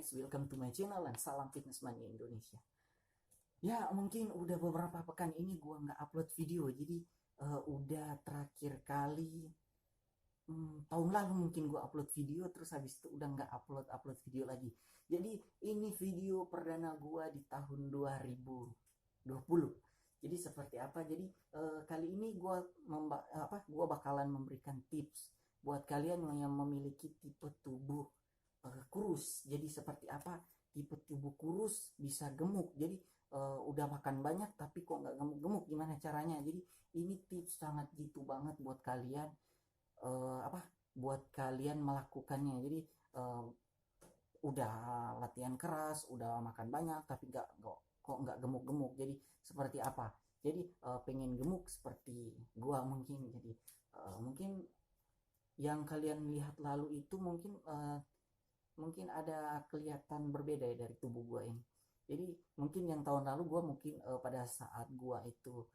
guys, welcome to my channel and salam fitness mania Indonesia. Ya mungkin udah beberapa pekan ini gua nggak upload video, jadi udah terakhir kali tahun lalu mungkin gua upload video, terus habis itu udah nggak upload video lagi. Jadi ini video perdana gua di tahun 2020. Jadi seperti apa? Jadi kali ini gua bakalan memberikan tips buat kalian yang memiliki tipe tubuh kurus. Jadi seperti apa tipe tubuh kurus bisa gemuk. Jadi udah makan banyak tapi kok nggak gemuk-gemuk, gimana caranya? Jadi ini tips sangat jitu banget buat kalian, buat kalian melakukannya. Jadi udah latihan keras, udah makan banyak tapi kok nggak gemuk-gemuk. Jadi seperti apa? Jadi pengen gemuk seperti gua mungkin. Jadi mungkin yang kalian lihat lalu itu mungkin ada kelihatan berbeda ya dari tubuh gue ini. Jadi mungkin yang tahun lalu gue mungkin pada saat gue itu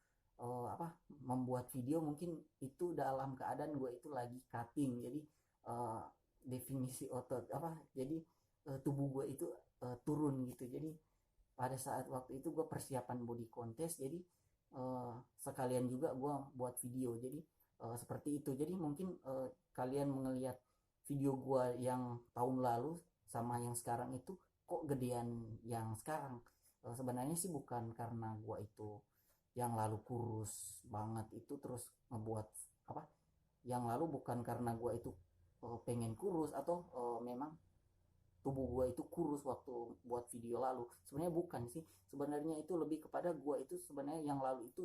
membuat video, mungkin itu dalam keadaan gue itu lagi cutting. Jadi definisi otot jadi tubuh gue itu turun gitu. Jadi pada saat waktu itu gue persiapan body contest, jadi sekalian juga gue buat video. Jadi seperti itu. Jadi mungkin kalian melihat video gua yang tahun lalu sama yang sekarang itu kok gedean yang sekarang. Sebenarnya sih bukan karena gua itu yang lalu kurus banget itu terus ngebuat yang lalu bukan karena gua itu pengen kurus atau memang tubuh gua itu kurus waktu buat video lalu. Sebenarnya bukan sih. Sebenarnya itu lebih kepada gua itu sebenarnya yang lalu itu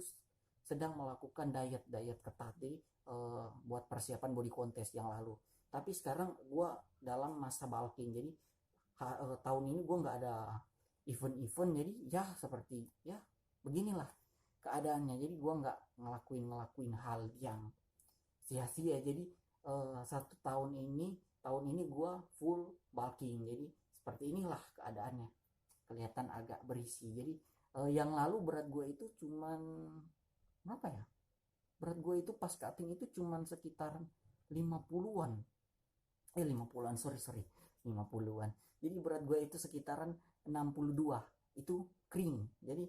sedang melakukan diet ketat. Jadi buat persiapan body contest yang lalu. Tapi sekarang gue dalam masa bulking. Jadi tahun ini gue nggak ada event-event. Jadi ya seperti ya beginilah keadaannya. Jadi gue nggak ngelakuin hal yang sia-sia. Jadi satu tahun ini gue full bulking. Jadi seperti inilah keadaannya. Kelihatan agak berisi. Jadi yang lalu berat gue itu cuman berapa ya? Berat gue itu pas cutting itu cuman sekitar 50-an. 50-an, sorry 50-an. Jadi berat gue itu sekitaran 62. Itu kering. Jadi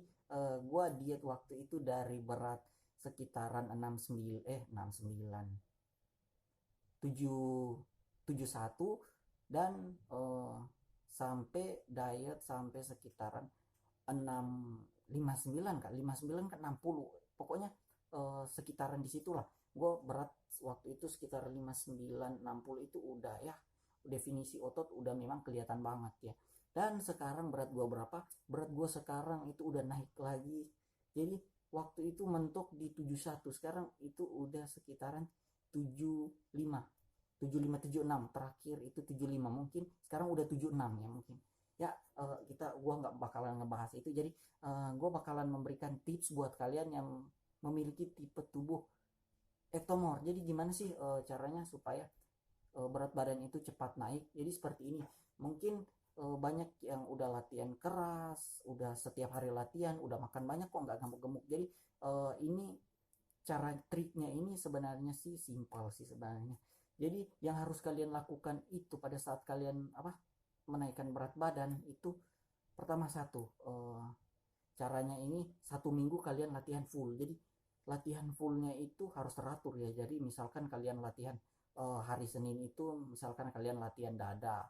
gue diet waktu itu dari berat sekitaran 69 71 dan sampai diet sampai sekitaran 59 kan, 59 ke 60. Pokoknya sekitaran disitulah. Gue berat waktu itu sekitar 59-60 itu udah ya definisi otot udah memang kelihatan banget ya. Dan sekarang berat gue berapa? Berat gue sekarang itu udah naik lagi. Jadi waktu itu mentok di 71, sekarang itu udah sekitaran 75 76, terakhir itu 75, mungkin sekarang udah 76 ya mungkin. Ya gua nggak bakalan ngebahas itu. Jadi gua bakalan memberikan tips buat kalian yang memiliki tipe tubuh ektomor. Jadi gimana sih caranya supaya berat badan itu cepat naik? Jadi seperti ini. Mungkin banyak yang udah latihan keras, udah setiap hari latihan, udah makan banyak kok nggak gemuk-gemuk. Jadi ini cara triknya ini sebenarnya sih simpel sih sebenarnya. Jadi yang harus kalian lakukan itu pada saat kalian menaikkan berat badan itu, pertama caranya ini 1 minggu kalian latihan full. Jadi latihan fullnya itu harus teratur ya. Jadi misalkan kalian latihan hari Senin itu misalkan kalian latihan dada,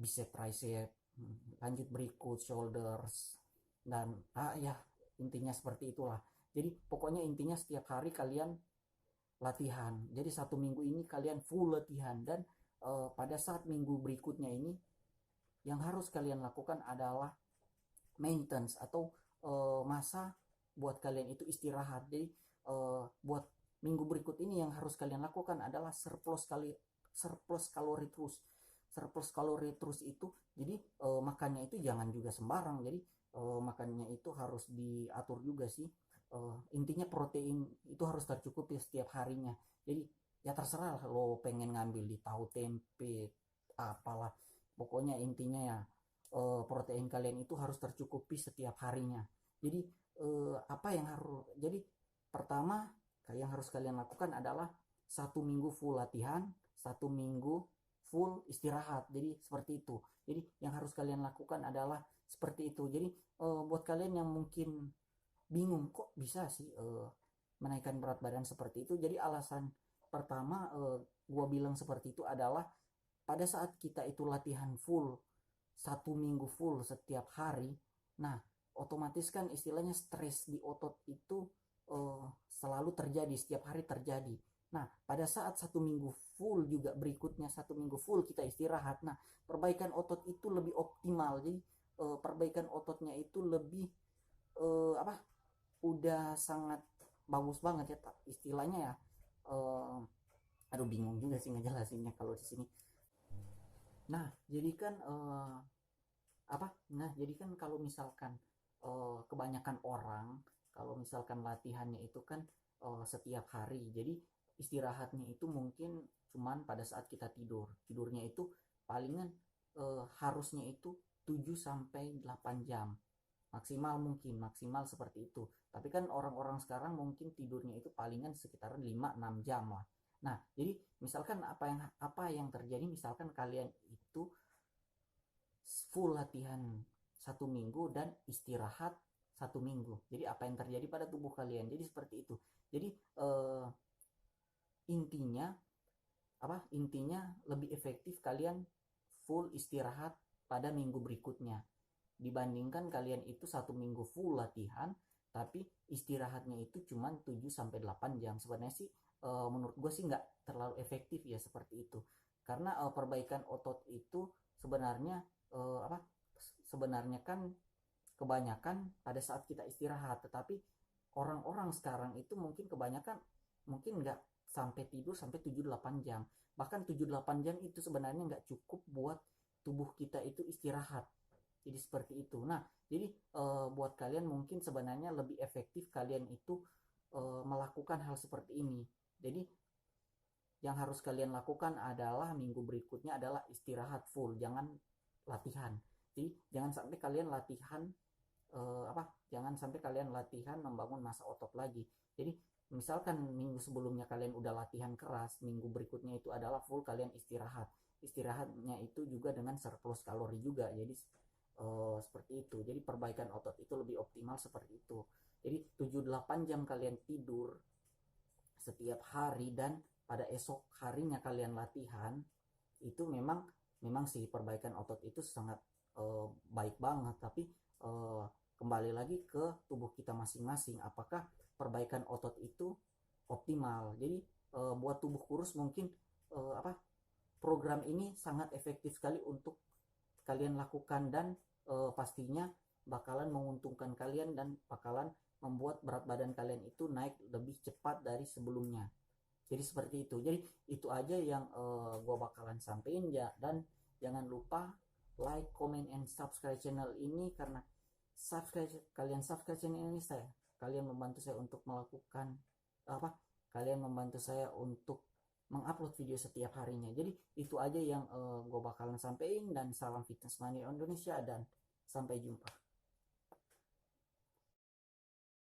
bicep tricep, lanjut berikut shoulders, dan ya intinya seperti itulah. Jadi pokoknya intinya setiap hari kalian latihan. Jadi 1 minggu ini kalian full latihan. Dan pada saat minggu berikutnya ini yang harus kalian lakukan adalah maintenance atau masa buat kalian itu istirahat. Jadi buat minggu berikut ini yang harus kalian lakukan adalah surplus kalori terus. Surplus kalori terus itu jadi makannya itu jangan juga sembarang. Jadi makannya itu harus diatur juga sih. Intinya protein itu harus tercukupi setiap harinya. Jadi ya terserah lo pengen ngambil di tahu, tempe, apalah. Pokoknya intinya ya protein kalian itu harus tercukupi setiap harinya. Jadi jadi pertama yang harus kalian lakukan adalah 1 minggu full latihan, 1 minggu full istirahat. Jadi seperti itu. Jadi yang harus kalian lakukan adalah seperti itu. Jadi buat kalian yang mungkin bingung kok bisa sih menaikkan berat badan seperti itu. Jadi alasan pertama gua bilang seperti itu adalah pada saat kita itu latihan full 1 minggu full setiap hari, nah otomatis kan istilahnya stres di otot itu selalu terjadi, setiap hari terjadi. Nah pada saat 1 minggu full juga berikutnya 1 minggu full kita istirahat, nah perbaikan otot itu lebih optimal. Jadi perbaikan ototnya itu lebih apa, udah sangat bagus banget ya istilahnya ya. Aduh bingung juga sih ngejelasinnya kalau di sini. Nah jadi kan jadi kan kalau misalkan kebanyakan orang kalau misalkan latihannya itu kan setiap hari, jadi istirahatnya itu mungkin cuman pada saat kita tidurnya itu palingan harusnya itu 7 sampai 8 jam maksimal, mungkin maksimal seperti itu. Tapi kan orang-orang sekarang mungkin tidurnya itu palingan sekitaran 5-6 jam lah. Nah jadi misalkan apa yang terjadi, misalkan kalian itu full latihan 1 minggu dan istirahat 1 minggu. Jadi apa yang terjadi pada tubuh kalian? Jadi seperti itu. Jadi intinya Intinya lebih efektif kalian full istirahat pada minggu berikutnya dibandingkan kalian itu 1 minggu full latihan tapi istirahatnya itu cuma 7 sampai 8 jam. Sebenarnya sih menurut gue sih nggak terlalu efektif ya seperti itu. Karena perbaikan otot itu sebenarnya sebenarnya kan kebanyakan pada saat kita istirahat, tetapi orang-orang sekarang itu mungkin kebanyakan mungkin nggak sampai tidur sampai 7-8 jam. Bahkan 7-8 jam itu sebenarnya nggak cukup buat tubuh kita itu istirahat. Jadi seperti itu. Nah jadi buat kalian mungkin sebenarnya lebih efektif kalian itu melakukan hal seperti ini. Jadi yang harus kalian lakukan adalah minggu berikutnya adalah istirahat full, jangan latihan. Jadi jangan sampai kalian latihan jangan sampai kalian latihan membangun massa otot lagi. Jadi misalkan minggu sebelumnya kalian udah latihan keras, minggu berikutnya itu adalah full kalian istirahat. Istirahatnya itu juga dengan surplus kalori juga. Jadi seperti itu. Jadi perbaikan otot itu lebih optimal seperti itu. Jadi 7-8 jam kalian tidur setiap hari dan pada esok harinya kalian latihan, itu memang sih perbaikan otot itu sangat baik banget. Tapi kembali lagi ke tubuh kita masing-masing, apakah perbaikan otot itu optimal. Jadi buat tubuh kurus mungkin program ini sangat efektif sekali untuk kalian lakukan dan pastinya bakalan menguntungkan kalian dan bakalan membuat berat badan kalian itu naik lebih cepat dari sebelumnya. Jadi seperti itu. Jadi itu aja yang gue bakalan sampein ya. Dan jangan lupa like, comment, and subscribe channel ini, karena kalian subscribe channel ini kalian membantu saya untuk melakukan kalian membantu saya untuk mengupload video setiap harinya. Jadi itu aja yang gue bakalan sampein, dan salam fitness mania Indonesia dan sampai jumpa.